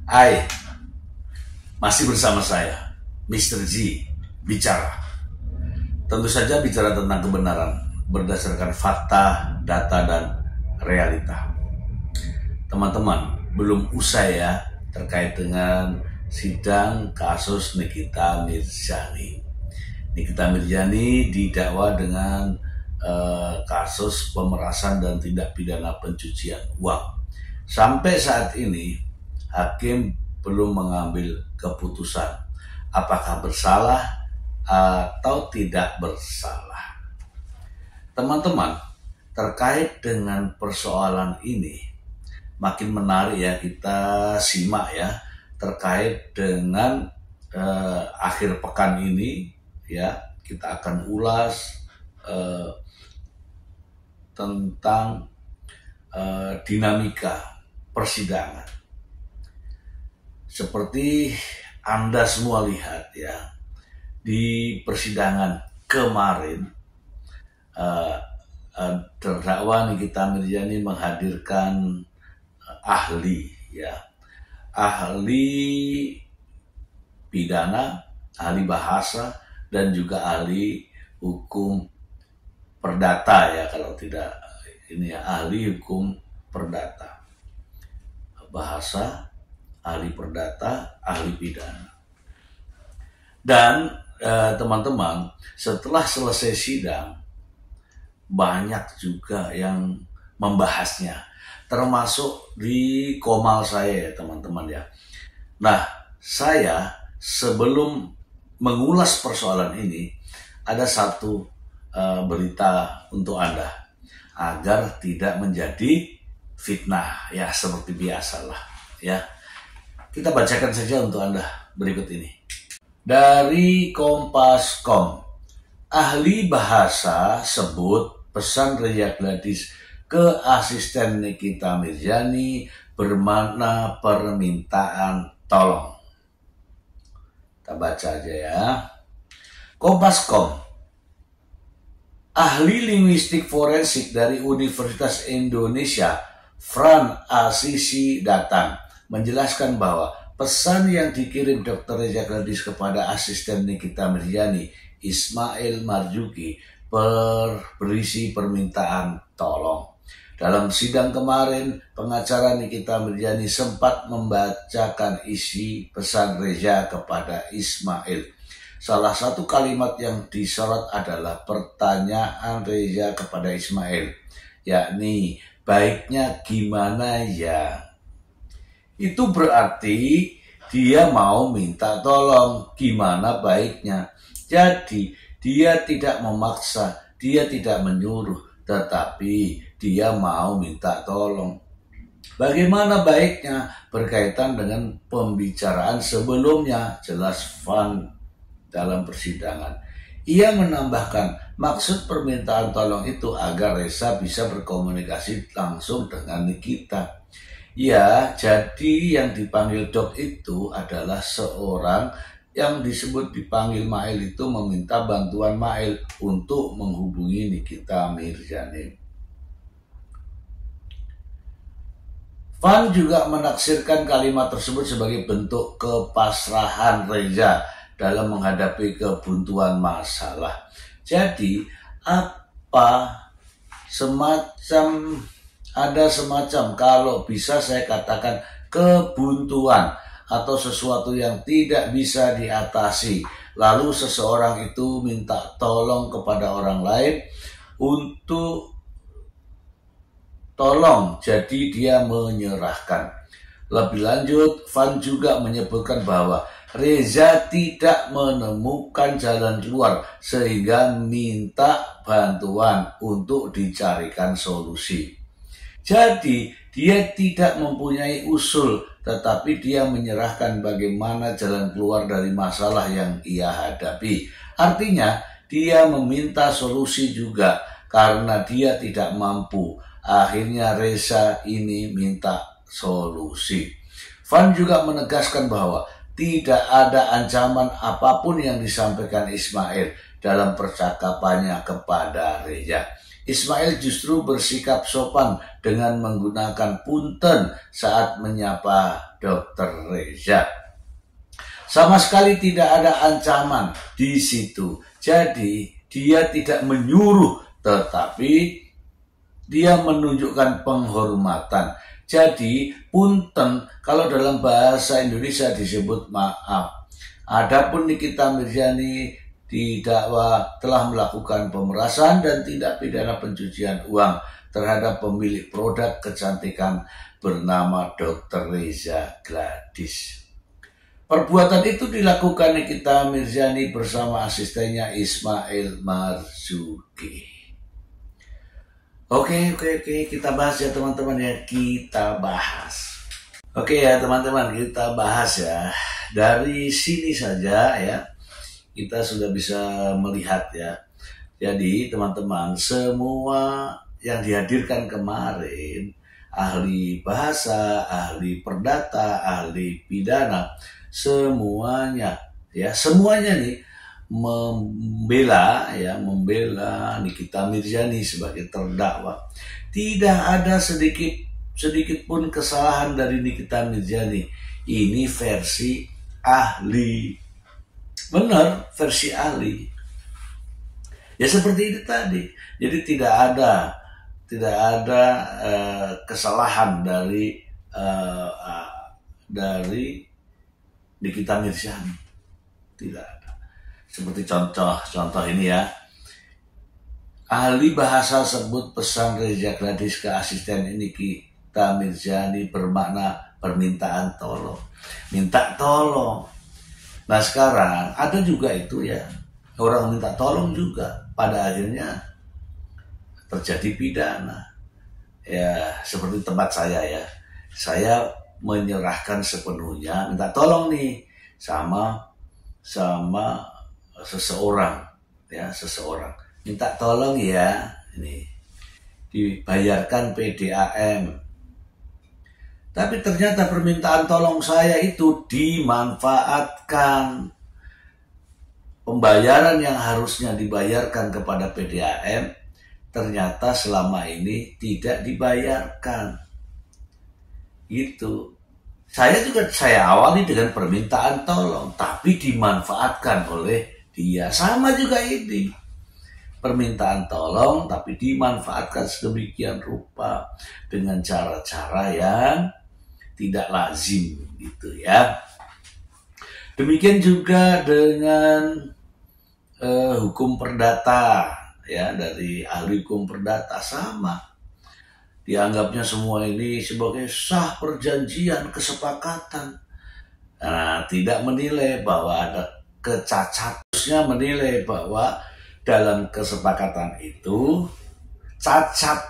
Hai, masih bersama saya, Mr. G, bicara. Tentu saja bicara tentang kebenaran, berdasarkan fakta, data, dan realita. Teman-teman, belum usai ya terkait dengan sidang kasus Nikita Mirzani. Nikita Mirzani didakwa dengan kasus pemerasan dan tindak pidana pencucian uang. Sampai saat ini, hakim belum mengambil keputusan apakah bersalah atau tidak bersalah. Teman-teman, terkait dengan persoalan ini, makin menarik ya kita simak ya terkait dengan akhir pekan ini ya, kita akan ulas tentang dinamika persidangan. Seperti Anda semua lihat ya, di persidangan kemarin terdakwa Nikita Mirzani menghadirkan ahli ya, ahli pidana, ahli bahasa, dan juga ahli hukum perdata ya, kalau tidak ini ya, ahli hukum perdata, bahasa, ahli perdata, ahli pidana. Dan teman-teman, setelah selesai sidang, banyak juga yang membahasnya, termasuk di komal saya ya teman-teman ya. Nah, saya sebelum mengulas persoalan ini, ada satu berita untuk Anda, agar tidak menjadi fitnah ya, seperti biasalah ya. Kita bacakan saja untuk Anda berikut ini. Dari Kompas.com, ahli bahasa sebut pesan Reza Gladys ke asisten Nikita Mirzani bermakna permintaan tolong. Kita baca aja ya. Kompas.com, ahli linguistik forensik dari Universitas Indonesia, Fran Assisi datang menjelaskan bahwa pesan yang dikirim Dr. Reza Gladys kepada asisten Nikita Mirzani, Ismail Marzuki, berisi permintaan tolong. Dalam sidang kemarin, pengacara Nikita Mirzani sempat membacakan isi pesan Reza kepada Ismail. Salah satu kalimat yang disorot adalah pertanyaan Reza kepada Ismail, yakni baiknya gimana ya. Itu berarti dia mau minta tolong, gimana baiknya. Jadi dia tidak memaksa, dia tidak menyuruh, tetapi dia mau minta tolong. Bagaimana baiknya berkaitan dengan pembicaraan sebelumnya, jelas Van dalam persidangan. Ia menambahkan maksud permintaan tolong itu agar Reza bisa berkomunikasi langsung dengan Nikita. Ya, jadi yang dipanggil Dok itu adalah seorang yang disebut dipanggil Mail itu meminta bantuan Mail untuk menghubungi Nikita Mirzani. Van juga menaksirkan kalimat tersebut sebagai bentuk kepasrahan Reza dalam menghadapi kebuntuan masalah. Jadi, ada semacam, kalau bisa saya katakan, kebuntuan atau sesuatu yang tidak bisa diatasi. Lalu seseorang itu minta tolong kepada orang lain untuk tolong, jadi dia menyerahkan. Lebih lanjut, Van juga menyebutkan bahwa Reza tidak menemukan jalan keluar sehingga minta bantuan untuk dicarikan solusi. Jadi dia tidak mempunyai usul, tetapi dia menyerahkan bagaimana jalan keluar dari masalah yang ia hadapi. Artinya dia meminta solusi juga karena dia tidak mampu. Akhirnya Reza ini minta solusi. Van juga menegaskan bahwa tidak ada ancaman apapun yang disampaikan Ismail dalam percakapannya kepada Reza. Ismail justru bersikap sopan dengan menggunakan punten saat menyapa Dr. Reza. Sama sekali tidak ada ancaman di situ. Jadi dia tidak menyuruh, tetapi dia menunjukkan penghormatan. Jadi punten kalau dalam bahasa Indonesia disebut maaf. Adapun Nikita Mirzani didakwa telah melakukan pemerasan dan tindak pidana pencucian uang terhadap pemilik produk kecantikan bernama Dr. Reza Gladys. Perbuatan itu dilakukan Nikita Mirzani bersama asistennya Ismail Marzuki. Oke, kita bahas ya teman-teman ya, kita bahas. Oke ya teman-teman, kita bahas ya. Dari sini saja ya, kita sudah bisa melihat ya. Jadi teman-teman, semua yang dihadirkan kemarin, ahli bahasa, ahli perdata, ahli pidana, semuanya nih membela Nikita Mirzani sebagai terdakwa. Tidak ada sedikit pun kesalahan dari Nikita Mirzani. Ini versi ahli, benar, versi ahli. Ya seperti itu tadi. Jadi tidak ada kesalahan dari Nikita Mirzani, tidak ada. Seperti contoh ini ya, ahli bahasa sebut pesan Reza Gladys ke asisten Nikita Mirzani bermakna permintaan tolong, minta tolong. Nah sekarang ada juga itu ya, orang minta tolong juga pada akhirnya terjadi pidana. Ya seperti tempat saya ya, saya menyerahkan sepenuhnya, minta tolong nih sama seseorang, minta tolong ya, ini dibayarkan PDAM. Tapi ternyata permintaan tolong saya itu dimanfaatkan. Pembayaran yang harusnya dibayarkan kepada PDAM ternyata selama ini tidak dibayarkan. Gitu. Saya awali dengan permintaan tolong, tapi dimanfaatkan oleh dia. Sama juga ini, permintaan tolong tapi dimanfaatkan sedemikian rupa dengan cara-cara yang tidak lazim gitu ya. Demikian juga dengan hukum perdata ya, dari ahli hukum perdata sama. Dianggapnya semua ini sebagai sah perjanjian kesepakatan. Nah, tidak menilai bahwa ada kecacatnya, menilai bahwa dalam kesepakatan itu cacat.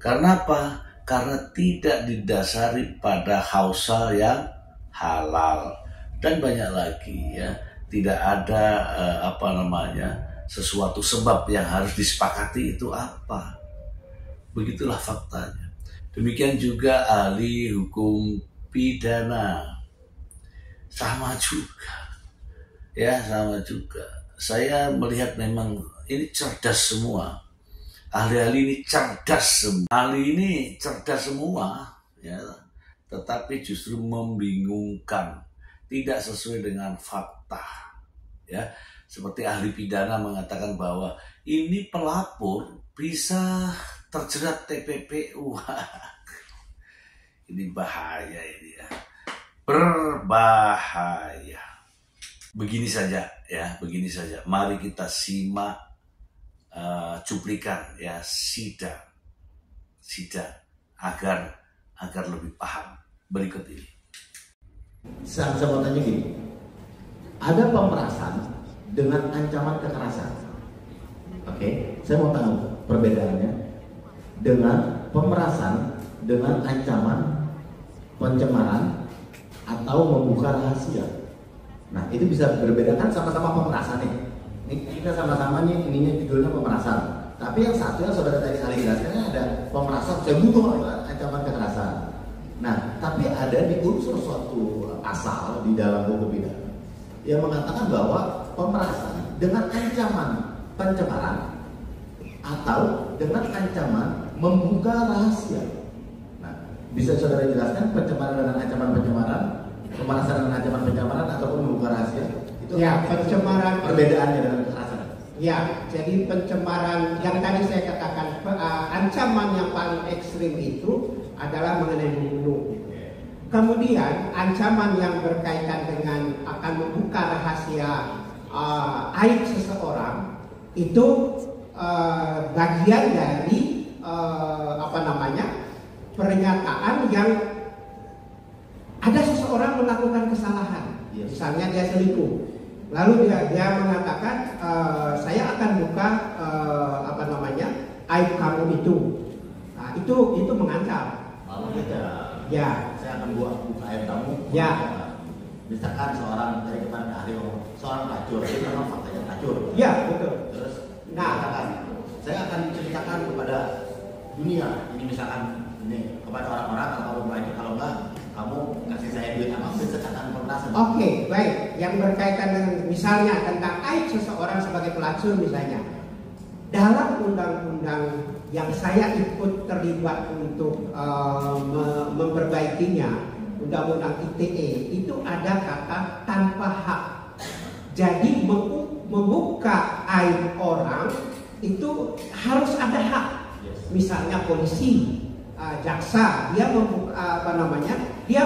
Karena apa? Karena tidak didasari pada kausal yang halal dan banyak lagi ya. Tidak ada sesuatu sebab yang harus disepakati itu apa. Begitulah faktanya. Demikian juga ahli hukum pidana. Sama juga. Ya, sama juga. Saya melihat memang ini cerdas semua. Ahli-ahli ini cerdas semua. Ahli ini cerdas semua, ya. Tetapi justru membingungkan. Tidak sesuai dengan fakta. Ya, seperti ahli pidana mengatakan bahwa ini pelapor bisa terjerat TPPU. Ini bahaya ini ya. Berbahaya. Begini saja. Mari kita simak cuplikan ya sidang agar lebih paham. Berikut ini. Saya mau tanya gini. Ada pemerasan dengan ancaman kekerasan. Oke, saya mau tahu perbedaannya dengan pemerasan dengan ancaman pencemaran atau membuka rahasia. Nah, itu bisa berbeda kan, sama-sama pemerasan nih. Ini kita sama-sama nih, ininya judulnya pemerasan. Tapi yang satu yang saudara tadi kali jelaskan ada pemerasan, saya butuh ancaman kekerasan. Nah, tapi ada di unsur suatu pasal di dalam hukum pidana yang mengatakan bahwa pemerasan dengan ancaman pencemaran atau dengan ancaman membuka rahasia. Nah, bisa saudara jelaskan pencemaran dengan ancaman pencemaran, pemerasan dengan ancaman pencemaran ataupun membuka rahasia? Itu ya, pencemaran perbedaannya dengan kekerasan. Ya, jadi pencemaran yang tadi saya katakan ancaman yang paling ekstrim itu adalah mengenai membunuh. Kemudian ancaman yang berkaitan dengan akan membuka rahasia aib seseorang itu bagian dari pernyataan yang ada seseorang melakukan kesalahan, misalnya dia selingkuh, lalu dia mengatakan saya akan buka aib kamu itu, nah, itu mengancam. Ya. Saya akan buka aib kamu. Ya. Misalkan seorang dari kemarin ahli seorang pelacur, itu memang faktanya pelacur. Ya, betul. Terus, saya akan ceritakan kepada dunia, ini misalkan ini kepada orang-orang kalau pelacur, kalau enggak kamu kasih saya duit apa, misalkan pemerasan. Oke, baik. Yang berkaitan dengan misalnya tentang aib seseorang sebagai pelacur misalnya, dalam undang-undang yang saya ikut terlibat untuk memperbaikinya, undang-undang ITE, itu ada kata tanpa hak. Jadi membuka aib orang itu harus ada hak. Misalnya polisi, jaksa, dia membuka dia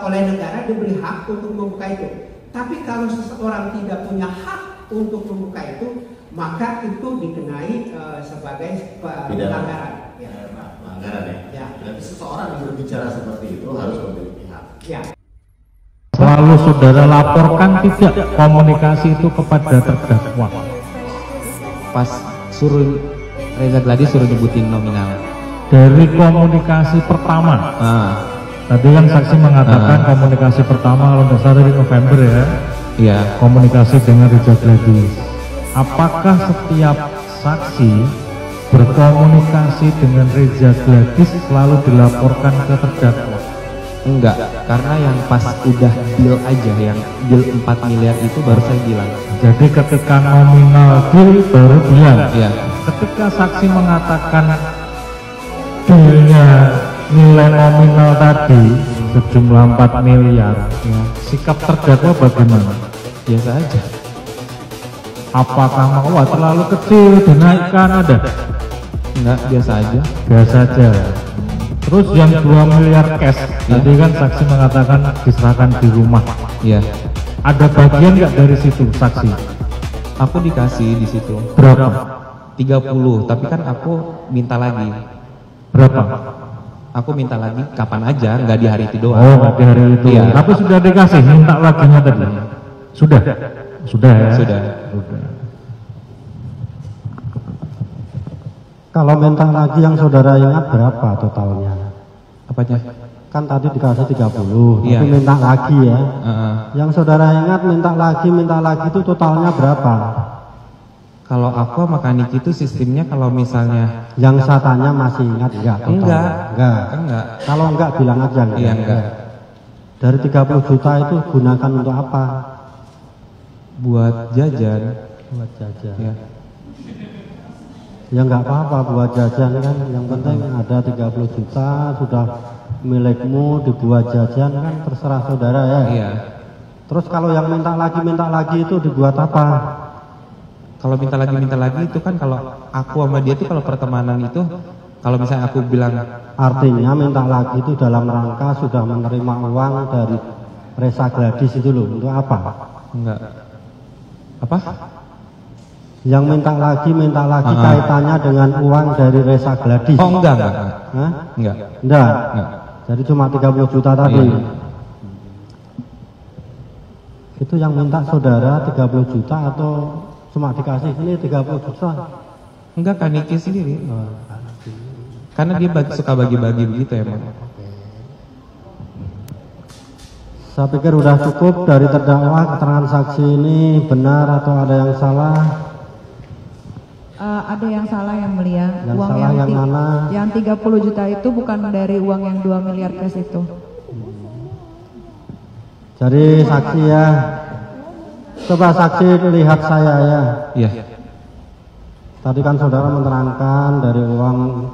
oleh negara diberi hak untuk membuka itu. Tapi kalau seseorang tidak punya hak untuk membuka itu, maka itu dikenai sebagai pelanggaran. Pelanggaran ya. Berarti seseorang yang berbicara seperti itu harus memiliki hak. Ya. Lalu saudara laporkan tidak komunikasi itu kepada terdakwa? Pas suruh Reza Gladys suruh nyebutin nominal. Dari komunikasi pertama. Tadi kan saksi mengatakan komunikasi pertama kalau tidak salah dari November ya. Iya. Komunikasi dengan Reza Gladys. Apakah setiap saksi berkomunikasi dengan Reza Gladys selalu dilaporkan ke terdakwa? Enggak, karena yang pas udah deal aja, yang deal 4 miliar itu baru saya bilang. Jadi ketika nominal deal baru bilang. Iya. Ketika saksi mengatakan dealnya nilai nominal tadi sejumlah 4 miliar, ya, sikap terdakwa bagaimana? Biasa aja. Apakah mau terlalu kecil dinaikkan ada? Enggak, biasa aja. Biasa aja. Terus yang 2 miliar cash, tadi kan saksi mengatakan diserahkan di rumah. Iya. Ada bagian nggak dari situ saksi? Aku dikasih di situ. Berapa? 30, tapi kan aku minta lagi. Berapa? Aku minta lagi kapan aja, nggak di hari itu doang. Oh, nggak di hari itu. Iya. Tapi sudah dikasih, minta laginya tadi. Sudah? Sudah ya? Sudah. Kalau minta lagi yang saudara ingat berapa totalnya? Apanya? Kan tadi dikasih 30, Iya. tapi minta lagi ya. Yang saudara ingat minta lagi itu totalnya berapa? Kalau aku sama Kaniki itu sistemnya kalau misalnya Yang saya tanya masih ingat enggak? Totalnya? Enggak. Kalau enggak bilang aja enggak. Iya, enggak. Dari 30 juta itu gunakan untuk apa? Buat jajan. Buat jajan. Ya. Ya enggak apa-apa buat jajan kan, yang penting ada 30 juta sudah milikmu dibuat jajan kan terserah saudara ya. Iya. Terus kalau yang minta lagi itu dibuat apa? Kalau minta lagi itu kan kalau aku sama dia tuh kalau pertemanan itu kalau misalnya aku bilang Artinya minta lagi itu dalam rangka sudah menerima uang dari Reza Gladys itu loh, untuk apa? enggak. Apa? Yang minta lagi kaitannya dengan uang dari Reza Gladys. Oh, enggak. Hah? Enggak. Enggak. Jadi cuma 30 juta tadi. Iya. Itu yang minta saudara 30 juta atau cuma dikasih ini 30 juta? Enggak, Kaniki sendiri. Karena dia suka bagi-bagi begitu emang. Saya pikir udah cukup dari terdakwa. Keterangan saksi ini benar atau ada yang salah? Ada yang salah yang mulia. Yang Uang salah yang mana? Yang 30 juta itu bukan dari uang yang 2 miliar cash itu. Jadi saksi ya. Coba saksi lihat saya ya. Iya. Tadi kan saudara menerangkan dari uang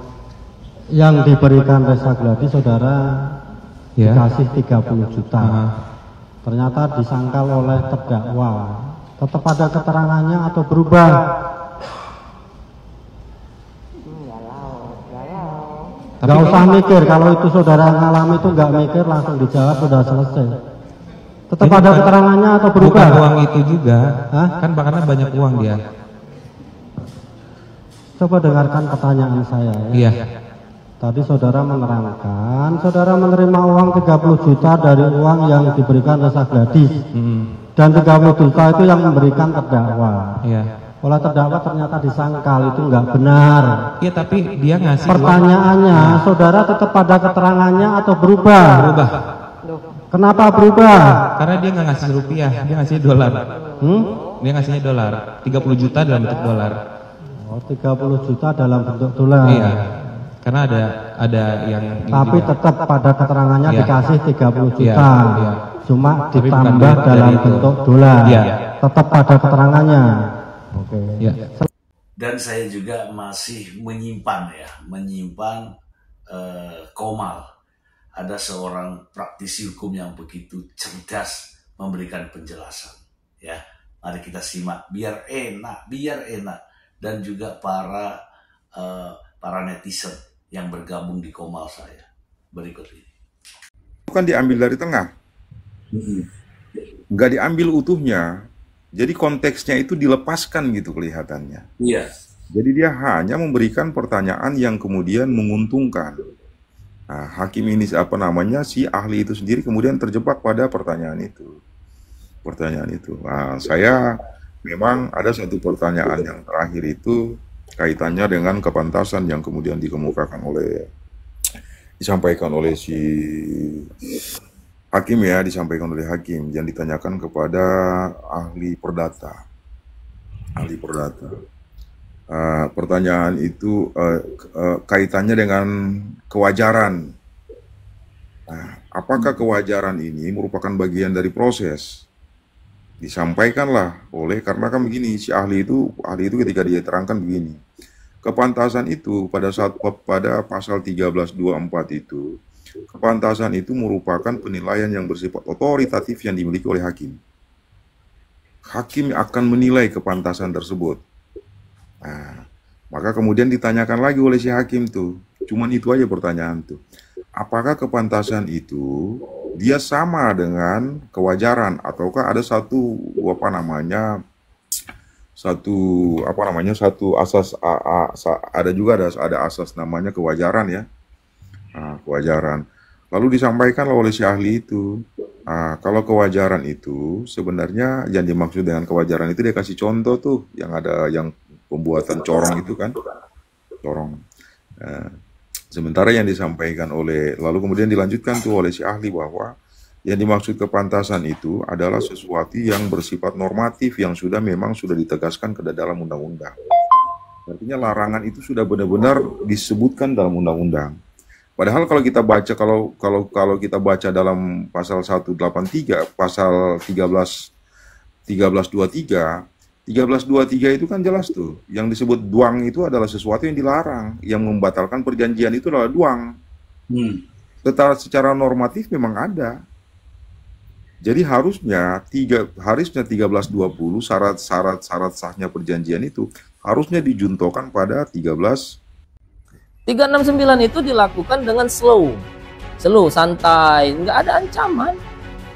yang diberikan Reza Gladi saudara dikasih 30 juta. Ternyata disangkal oleh terdakwa. Tetap ada keterangannya atau berubah? Gak usah mikir, kalau itu saudara ngalami itu gak mikir, langsung dijawab, sudah selesai. Tetap ada keterangannya atau berubah? Bukan uang itu juga. Kan karena banyak uang dia. Coba dengarkan pertanyaan saya ya. Iya. Tadi saudara menerangkan, saudara menerima uang 30 juta dari uang yang diberikan Reza Gladi. Dan 30 juta itu yang memberikan terdakwa. Iya. Oleh terdakwa ternyata disangkal, itu enggak benar. Iya, tapi dia ngasih. Pertanyaannya, saudara tetap pada keterangannya atau berubah? Berubah. Kenapa berubah? Karena dia nggak ngasih rupiah, dia ngasih dolar. Dia ngasihnya dolar, 30 juta dalam bentuk dolar. Oh, 30 juta dalam bentuk dolar. Iya. Karena ada yang tapi juga. tetap pada keterangannya Iya. dikasih 30 Iya, juta. iya. Cuma Tapi ditambah bukan dalam dari itu. bentuk dolar. Iya. Tetap pada keterangannya. Oke. Iya. Dan saya juga masih menyimpan Komal. Ada seorang praktisi hukum yang begitu cerdas memberikan penjelasan. Ya, mari kita simak biar enak. Dan juga para netizen yang bergabung di Komal saya. Berikut ini. Bukan diambil dari tengah, nggak diambil utuhnya. Jadi konteksnya itu dilepaskan gitu kelihatannya. Iya. Jadi dia hanya memberikan pertanyaan yang kemudian menguntungkan. Nah, hakim ini si ahli itu sendiri kemudian terjebak pada pertanyaan itu. Nah, saya memang ada satu pertanyaan yang terakhir itu kaitannya dengan kepantasan yang kemudian disampaikan oleh si hakim yang ditanyakan kepada ahli perdata. Pertanyaan itu kaitannya dengan kewajaran. Nah, apakah kewajaran ini merupakan bagian dari proses? Disampaikanlah karena kan begini, si ahli itu ketika dia terangkan begini, kepantasan itu pada pasal 1324 itu, kepantasan itu merupakan penilaian yang bersifat otoritatif yang dimiliki oleh hakim. Hakim akan menilai kepantasan tersebut. Nah, maka kemudian ditanyakan lagi oleh si hakim tuh, cuman itu aja pertanyaan tuh. Apakah kepantasan itu dia sama dengan kewajaran ataukah ada satu asas ada asas namanya kewajaran ya. Nah, kewajaran. Lalu disampaikan oleh si ahli itu, kalau kewajaran itu sebenarnya yang dimaksud dengan kewajaran itu dia kasih contoh tuh yang ada yang pembuatan corong itu kan, corong. Sementara yang disampaikan lalu kemudian dilanjutkan tuh oleh si ahli bahwa yang dimaksud kepantasan itu adalah sesuatu yang bersifat normatif yang memang sudah ditegaskan ke dalam undang-undang. Artinya larangan itu sudah benar-benar disebutkan dalam undang-undang. Padahal kalau kita baca kalau kita baca dalam pasal 183, pasal 1323 itu kan jelas tuh. Yang disebut duang itu adalah sesuatu yang dilarang, yang membatalkan perjanjian itu adalah duang. Secara normatif memang ada. Jadi harusnya 1320 syarat sahnya perjanjian itu harusnya dijuntokan pada 369 itu dilakukan dengan slow, santai, nggak ada ancaman.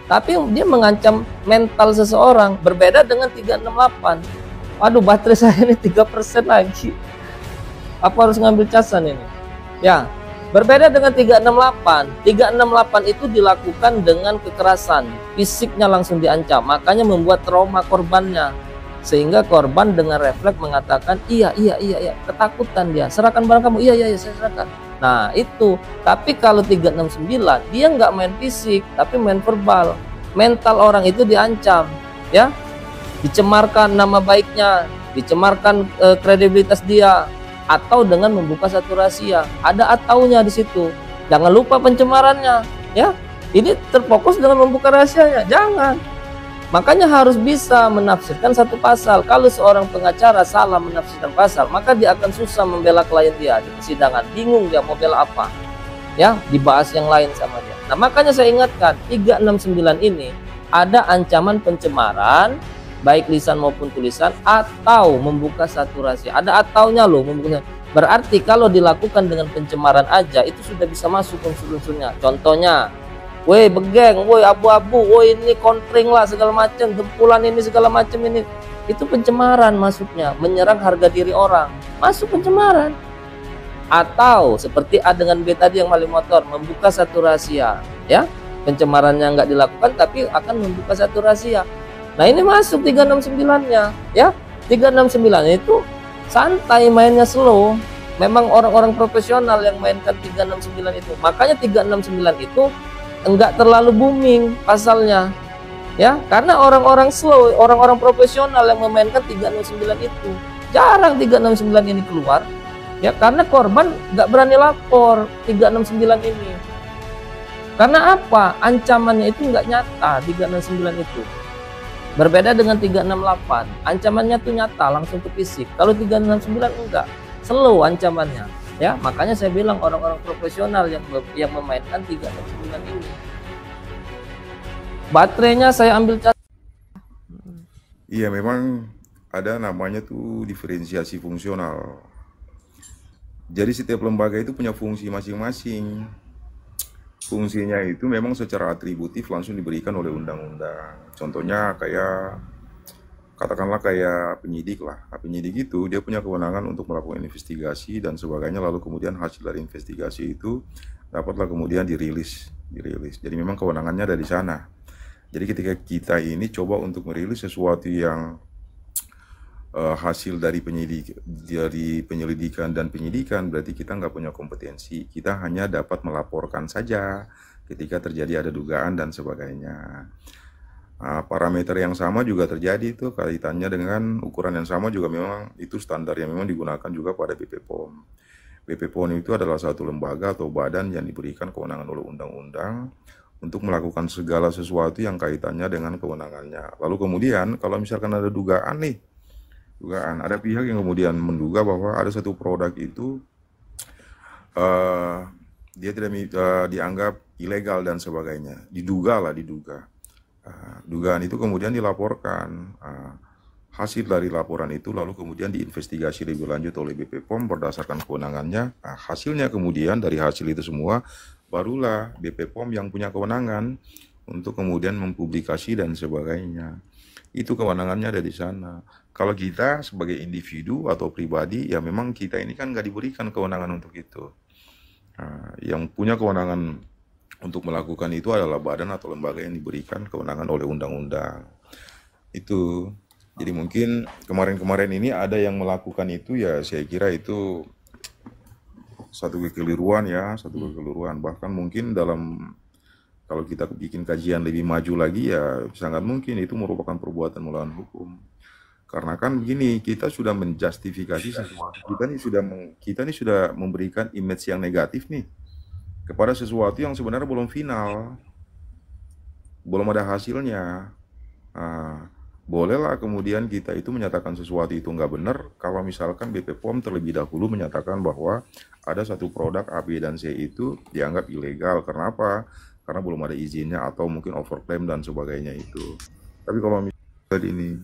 Tapi dia mengancam mental seseorang, berbeda dengan 368. Waduh, baterai saya ini 3% lagi. Apa harus ngambil casan ini? Ya, berbeda dengan 368. 368 itu dilakukan dengan kekerasan, fisiknya langsung diancam, makanya membuat trauma korbannya. Sehingga korban dengan refleks mengatakan, iya, ketakutan dia. Serahkan barang kamu, iya, saya serahkan. Nah itu, tapi kalau 369 dia nggak main fisik tapi main verbal. Mental orang itu diancam, ya, dicemarkan nama baiknya, dicemarkan kredibilitas dia, atau dengan membuka satu rahasia. Ada ataunya di situ. Jangan lupa pencemarannya, ya. Ini terfokus dengan membuka rahasianya, jangan. Makanya harus bisa menafsirkan satu pasal. Kalau seorang pengacara salah menafsirkan pasal, maka dia akan susah membela klien dia di persidangan. Bingung dia mau bela apa. Ya, dibahas yang lain sama dia. Nah, makanya saya ingatkan, 369 ini ada ancaman pencemaran, baik lisan maupun tulisan, atau membuka satu rahasia. Ada ataunya loh, membuka. Berarti kalau dilakukan dengan pencemaran aja, itu sudah bisa masuk unsur-unsurnya. Contohnya, woi begeng, woi abu-abu, woi ini kontring lah segala macam, gempulan ini segala macam ini. Itu pencemaran masuknya, menyerang harga diri orang. Masuk pencemaran. Atau seperti A dengan B tadi yang maling motor, membuka satu rahasia, ya. Pencemarannya nggak dilakukan tapi akan membuka satu rahasia. Nah, ini masuk 369-nya, ya. 369 itu santai mainnya, slow. Memang orang-orang profesional yang mainkan 369 itu. Makanya 369 itu enggak terlalu booming pasalnya, ya, karena orang-orang slow, orang-orang profesional yang memainkan 369 itu. Jarang 369 ini keluar, ya, karena korban nggak berani lapor 369 ini. Karena apa? Ancamannya itu nggak nyata 369 itu. Berbeda dengan 368, ancamannya tuh nyata, langsung ke fisik. Kalau 369 enggak, slow ancamannya. Ya, makanya saya bilang orang-orang profesional yang memainkan 369 ini. Baterainya saya ambil cat. Iya, memang ada namanya tuh diferensiasi fungsional. Jadi setiap lembaga itu punya fungsi masing-masing. Fungsinya itu memang secara atributif langsung diberikan oleh undang-undang. Contohnya kayak, katakanlah kayak penyidik lah. Nah, penyidik itu dia punya kewenangan untuk melakukan investigasi dan sebagainya, lalu kemudian hasil dari investigasi itu dapatlah kemudian dirilis. Jadi memang kewenangannya ada di sana. Jadi ketika kita ini coba untuk merilis sesuatu yang hasil dari penyelidikan dan penyidikan, berarti kita nggak punya kompetensi. Kita hanya dapat melaporkan saja ketika terjadi ada dugaan dan sebagainya. Parameter yang sama juga terjadi itu kaitannya dengan ukuran yang sama juga, memang itu standar yang memang digunakan juga pada BP POM. BP POM itu adalah satu lembaga atau badan yang diberikan kewenangan oleh undang-undang untuk melakukan segala sesuatu yang kaitannya dengan kewenangannya. Lalu kemudian kalau misalkan ada dugaan nih, ada pihak yang kemudian menduga bahwa ada satu produk itu dia tidak dianggap ilegal dan sebagainya, diduga. Dugaan itu kemudian dilaporkan, hasil dari laporan itu lalu kemudian diinvestigasi lebih lanjut oleh BP POM berdasarkan kewenangannya. Hasilnya kemudian dari hasil itu semua barulah BP POM yang punya kewenangan untuk kemudian mempublikasi dan sebagainya. Itu kewenangannya ada di sana. Kalau kita sebagai individu atau pribadi, ya memang kita ini kan nggak diberikan kewenangan untuk itu. Yang punya kewenangan untuk melakukan itu adalah badan atau lembaga yang diberikan kewenangan oleh undang-undang. Itu. Jadi mungkin kemarin-kemarin ini ada yang melakukan itu, ya saya kira itu satu kekeliruan ya, Bahkan mungkin kalau kita bikin kajian lebih maju lagi, ya sangat mungkin itu merupakan perbuatan melawan hukum. Karena kan begini, kita sudah menjustifikasi sesuatu. Kita ini sudah memberikan image yang negatif nih kepada sesuatu yang sebenarnya belum final, belum ada hasilnya. Bolehlah kemudian kita itu menyatakan sesuatu itu nggak benar kalau misalkan BP POM terlebih dahulu menyatakan bahwa ada satu produk A, B, dan C itu dianggap ilegal. Karena apa? Karena belum ada izinnya atau mungkin overclaim dan sebagainya itu. Tapi kalau misalnya ini,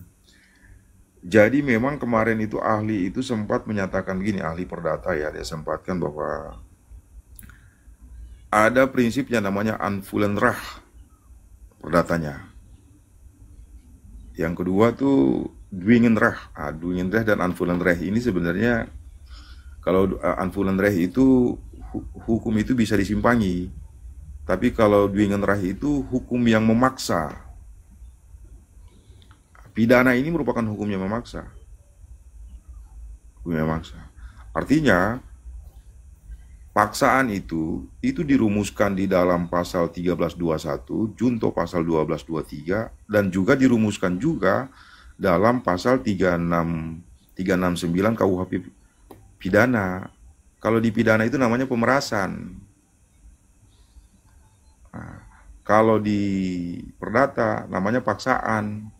jadi memang kemarin itu ahli itu sempat menyatakan begini, ahli perdata ya, dia sempatkan bahwa ada prinsipnya namanya Anfulenrach perdatanya. Yang kedua tuh Dwingenrecht. Dwingenrecht dan Anfulenrach ini sebenarnya, kalau Anfulenrach itu hukum itu bisa disimpangi, tapi kalau Dwingenrecht itu hukum yang memaksa. Pidana ini merupakan hukum yang memaksa. Artinya paksaan itu dirumuskan di dalam pasal 1321, junto pasal 1223, dan juga dirumuskan juga dalam pasal 369 KUHP pidana. Kalau di pidana itu namanya pemerasan. Kalau di perdata namanya paksaan.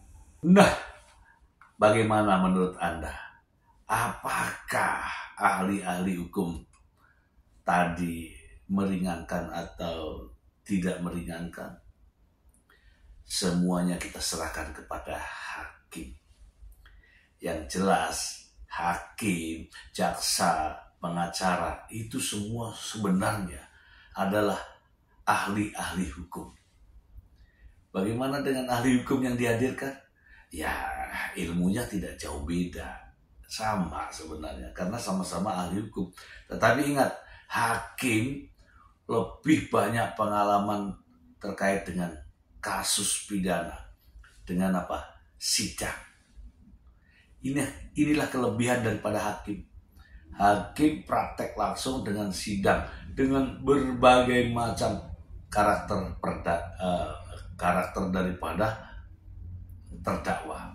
Nah, bagaimana menurut Anda? Apakah ahli-ahli hukum tadi meringankan atau tidak meringankan? Semuanya kita serahkan kepada hakim. Yang jelas, hakim, jaksa, pengacara, itu semua sebenarnya adalah ahli-ahli hukum. Bagaimana dengan ahli hukum yang dihadirkan? Ya, ilmunya tidak jauh beda. Sama sebenarnya, karena sama-sama ahli hukum. Tetapi ingat, hakim lebih banyak pengalaman terkait dengan kasus pidana. Dengan apa? Sidang. Inilah kelebihan daripada hakim. Hakim praktek langsung dengan sidang, dengan berbagai macam karakter daripada terdakwa.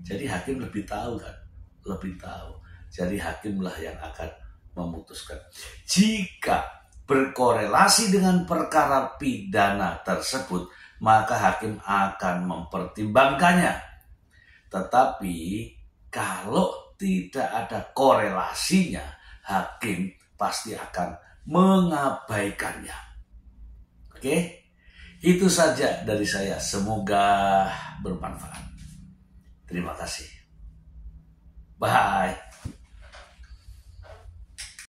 Jadi hakim lebih tahu kan, lebih tahu. Jadi hakimlah yang akan memutuskan. Jika berkorelasi dengan perkara pidana tersebut, maka hakim akan mempertimbangkannya. Tetapi kalau tidak ada korelasinya, hakim pasti akan mengabaikannya. Oke? Itu saja dari saya. Semoga bermanfaat. Terima kasih. Bye.